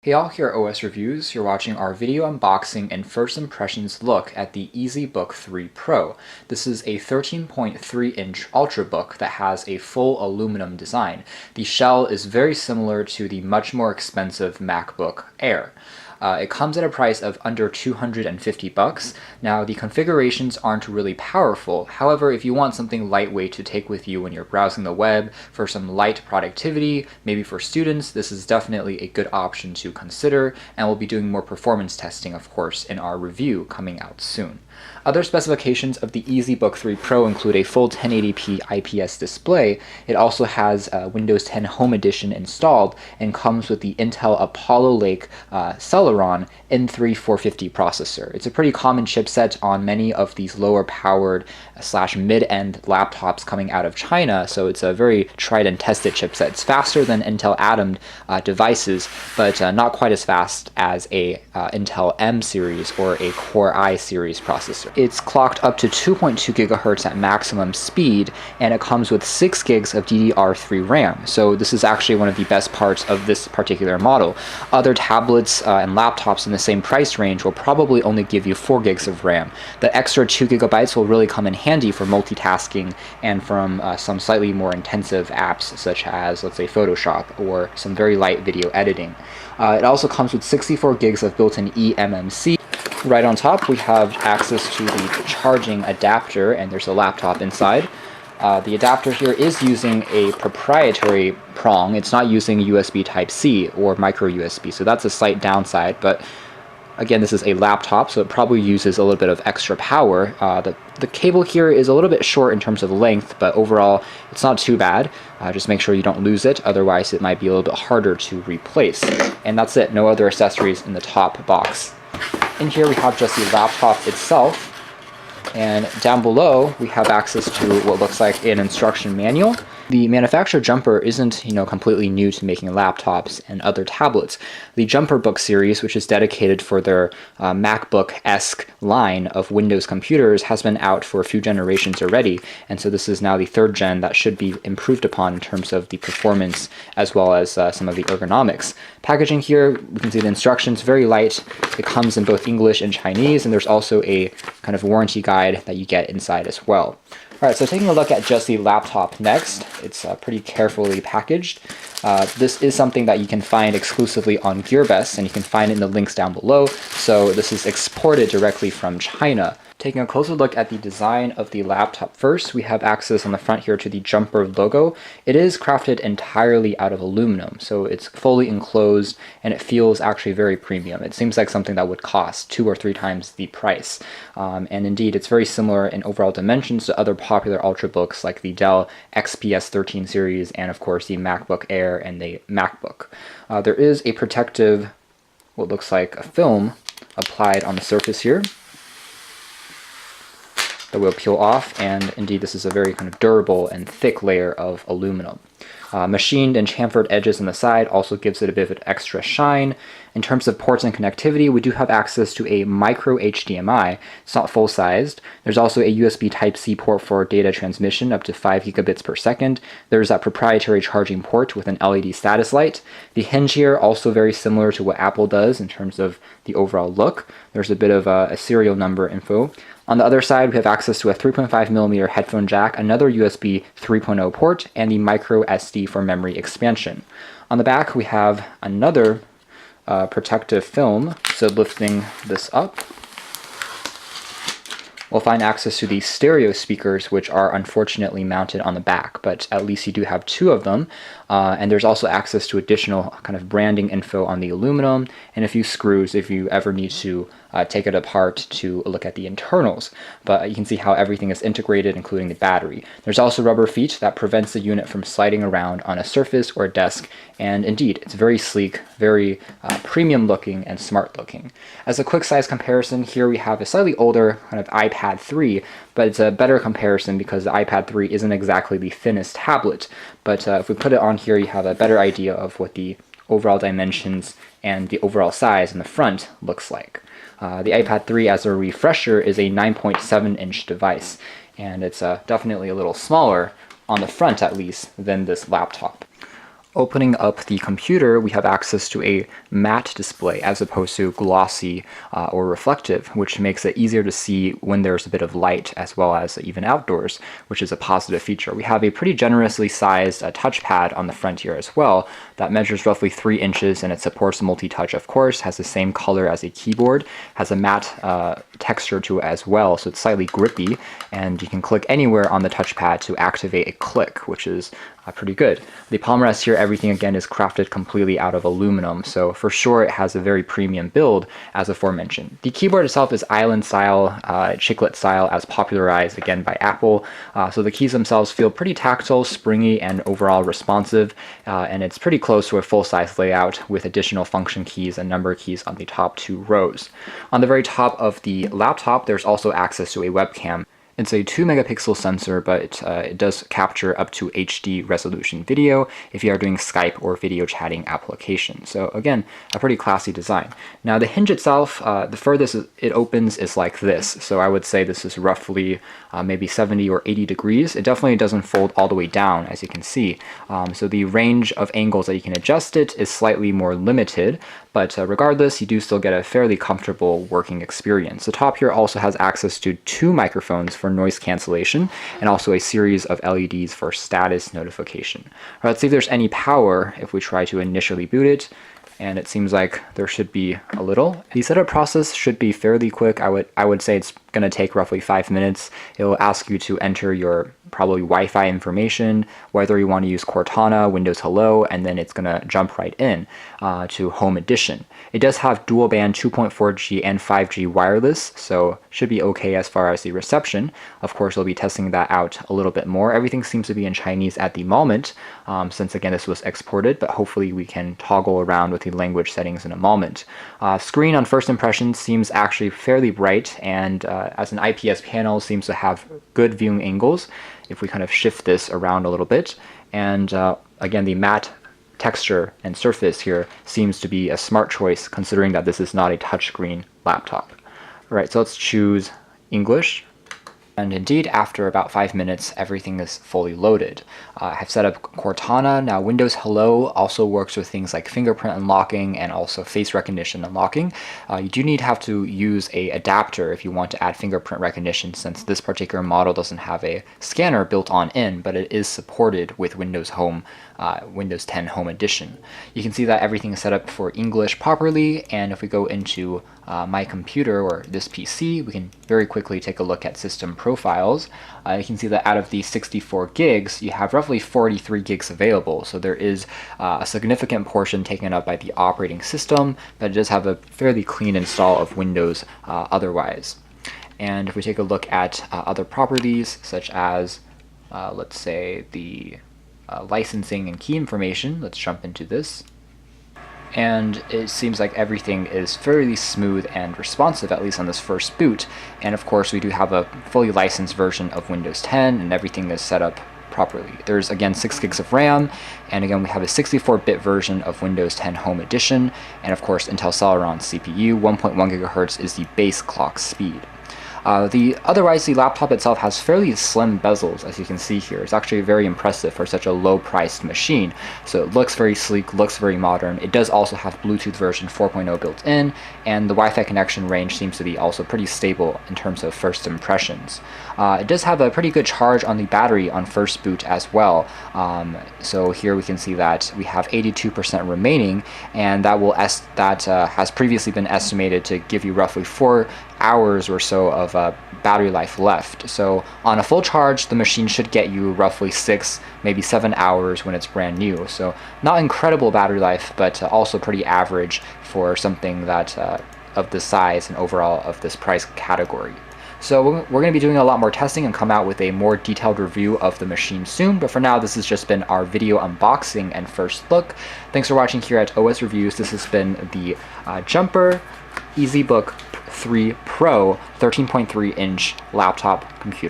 Hey all, here at OS Reviews. You're watching our video unboxing and first impressions look at the EZBook 3 Pro. This is a 13.3-inch Ultrabook that has a full aluminum design. The shell is very similar to the much more expensive MacBook Air. It comes at a price of under $250. Now, the configurations aren't really powerful. However, if you want something lightweight to take with you when you're browsing the web for some light productivity, maybe for students, this is definitely a good option to consider, and we'll be doing more performance testing, of course, in our review coming out soon. Other specifications of the EZBook 3 Pro include a full 1080p IPS display. It also has Windows 10 Home Edition installed and comes with the Intel Apollo Lake N3450 processor. It's a pretty common chipset on many of these lower powered / mid-end laptops coming out of China, so it's a very tried and tested chipset. It's faster than Intel Atom devices, but not quite as fast as a Intel M series or a Core i series processor. It's clocked up to 2.2 gigahertz at maximum speed, and it comes with 6 gigs of DDR3 RAM. So this is actually one of the best parts of this particular model. Other tablets and laptops in the same price range will probably only give you 4 gigs of RAM. The extra 2 gigabytes will really come in handy for multitasking and from some slightly more intensive apps such as, let's say, Photoshop or some very light video editing. It also comes with 64 gigs of built-in eMMC. Right on top, we have access to the charging adapter, and there's a laptop inside. The adapter here is using a proprietary prong. It's not using USB Type-C or micro USB, so that's a slight downside, but again, this is a laptop, so it probably uses a little bit of extra power. The cable here is a little bit short in terms of length, but overall, it's not too bad. Just make sure you don't lose it, otherwise it might be a little bit harder to replace. And that's it, no other accessories in the top box. In here we have just the laptop itself, and down below we have access to what looks like an instruction manual. The manufacturer Jumper isn't, completely new to making laptops and other tablets. The Ultrabook series, which is dedicated for their MacBook-esque line of Windows computers, has been out for a few generations already, and so this is now the third gen that should be improved upon in terms of the performance as well as some of the ergonomics. Packaging here, we can see the instructions, very light. It comes in both English and Chinese, and there's also a kind of warranty guide that you get inside as well. Alright, so taking a look at just the laptop next, it's pretty carefully packaged. This is something that you can find exclusively on GearBest, and you can find it in the links down below. So this is exported directly from China. Taking a closer look at the design of the laptop first, we have access on the front here to the Jumper logo. It is crafted entirely out of aluminum, so it's fully enclosed and it feels actually very premium. It seems like something that would cost 2 or 3 times the price. And indeed, it's very similar in overall dimensions to other popular Ultrabooks like the Dell XPS 13 series and of course the MacBook Air and the MacBook. There is a protective, what looks like a film, applied on the surface here that will peel off, and indeed this is a very kind of durable and thick layer of aluminum. Machined and chamfered edges on the side also gives it a bit of an extra shine. In terms of ports and connectivity, we do have access to a micro HDMI. It's not full-sized. There's also a USB Type-C port for data transmission up to 5 gigabits per second. There's that proprietary charging port with an LED status light. The hinge here, also very similar to what Apple does in terms of the overall look. There's a bit of a serial number info. On the other side, we have access to a 3.5mm headphone jack, another USB 3.0 port, and the micro SD for memory expansion. On the back, we have another protective film, so lifting this up, we'll find access to these stereo speakers, which are unfortunately mounted on the back, but at least you do have 2 of them. And there's also access to additional kind of branding info on the aluminum and a few screws if you ever need to take it apart to look at the internals. But you can see how everything is integrated, including the battery. There's also rubber feet that prevents the unit from sliding around on a surface or a desk, and indeed, it's very sleek, very premium looking and smart looking. As a quick size comparison, here we have a slightly older kind of iPad 3, but it's a better comparison because the iPad 3 isn't exactly the thinnest tablet. But if we put it on here, you have a better idea of what the overall dimensions and the overall size in the front looks like. The iPad 3, as a refresher, is a 9.7-inch device, and it's definitely a little smaller, on the front at least, than this laptop. Opening up the computer, we have access to a matte display as opposed to glossy or reflective, which makes it easier to see when there's a bit of light as well as even outdoors, which is a positive feature. We have a pretty generously sized touchpad on the front here as well that measures roughly 3 inches, and it supports multi-touch, of course, has the same color as a keyboard, has a matte texture to it as well, so it's slightly grippy, and you can click anywhere on the touchpad to activate a click, which is pretty good. The palm rest here, everything again is crafted completely out of aluminum, so for sure it has a very premium build as aforementioned. The keyboard itself is island style, chiclet style, as popularized again by Apple, so the keys themselves feel pretty tactile, springy, and overall responsive, and it's pretty close to a full-size layout with additional function keys and number keys on the top 2 rows. On the very top of the laptop, there's also access to a webcam. It's a 2 megapixel sensor, but it does capture up to HD resolution video if you are doing Skype or video chatting applications. So again, a pretty classy design. Now the hinge itself, the furthest it opens is like this. So I would say this is roughly maybe 70 or 80 degrees. It definitely doesn't fold all the way down, as you can see. So the range of angles that you can adjust it is slightly more limited, but regardless, you do still get a fairly comfortable working experience. The top here also has access to 2 microphones for noise cancellation and also a series of LEDs for status notification. All right, let's see if there's any power if we try to initially boot it. And it seems like there should be a little. The setup process should be fairly quick. I would say it's going to take roughly 5 minutes. It will ask you to enter your probably Wi-Fi information, whether you want to use Cortana, Windows Hello, and then it's going to jump right in to Home Edition. It does have dual band 2.4G and 5G wireless, so should be okay as far as the reception. Of course, we'll be testing that out a little bit more. Everything seems to be in Chinese at the moment, since again this was exported, but hopefully we can toggle around with the language settings in a moment. Screen on first impression seems actually fairly bright, and as an IPS panel seems to have good viewing angles if we kind of shift this around a little bit. And again, the matte texture and surface here seems to be a smart choice considering that this is not a touchscreen laptop. All right, so let's choose English. And indeed, after about 5 minutes, everything is fully loaded. I have set up Cortana. Now, Windows Hello also works with things like fingerprint unlocking and also face recognition unlocking. You do need to have to use an adapter if you want to add fingerprint recognition, since this particular model doesn't have a scanner built on in, but it is supported with Windows 10 Home Edition. You can see that everything is set up for English properly, and if we go into my computer or this PC, we can very quickly take a look at system profiles. You can see that out of these 64 gigs, you have roughly 43 gigs available. So there is a significant portion taken up by the operating system, but it does have a fairly clean install of Windows otherwise. And if we take a look at other properties, such as, let's say, the licensing and key information, let's jump into this. And it seems like everything is fairly smooth and responsive, at least on this first boot. And of course, we do have a fully licensed version of Windows 10, and everything is set up properly. There's again 6 gigs of RAM, and again we have a 64-bit version of Windows 10 Home Edition, and of course Intel Celeron CPU. 1.1 gigahertz is the base clock speed. Otherwise, the laptop itself has fairly slim bezels, as you can see here. It's actually very impressive for such a low-priced machine. So it looks very sleek, looks very modern. It does also have Bluetooth version 4.0 built in, and the Wi-Fi connection range seems to be also pretty stable in terms of first impressions. It does have a pretty good charge on the battery on first boot as well. So here we can see that we have 82% remaining, and that has previously been estimated to give you roughly 4 hours or so of battery life left. So on a full charge, the machine should get you roughly 6, maybe 7 hours when it's brand new. So not incredible battery life, but also pretty average for something that of this size and overall of this price category. So we're going to be doing a lot more testing and come out with a more detailed review of the machine soon, but for now this has just been our video unboxing and first look. Thanks for watching here at OS Reviews. This has been the Jumper EZBook 3 Pro 13.3-inch laptop computer.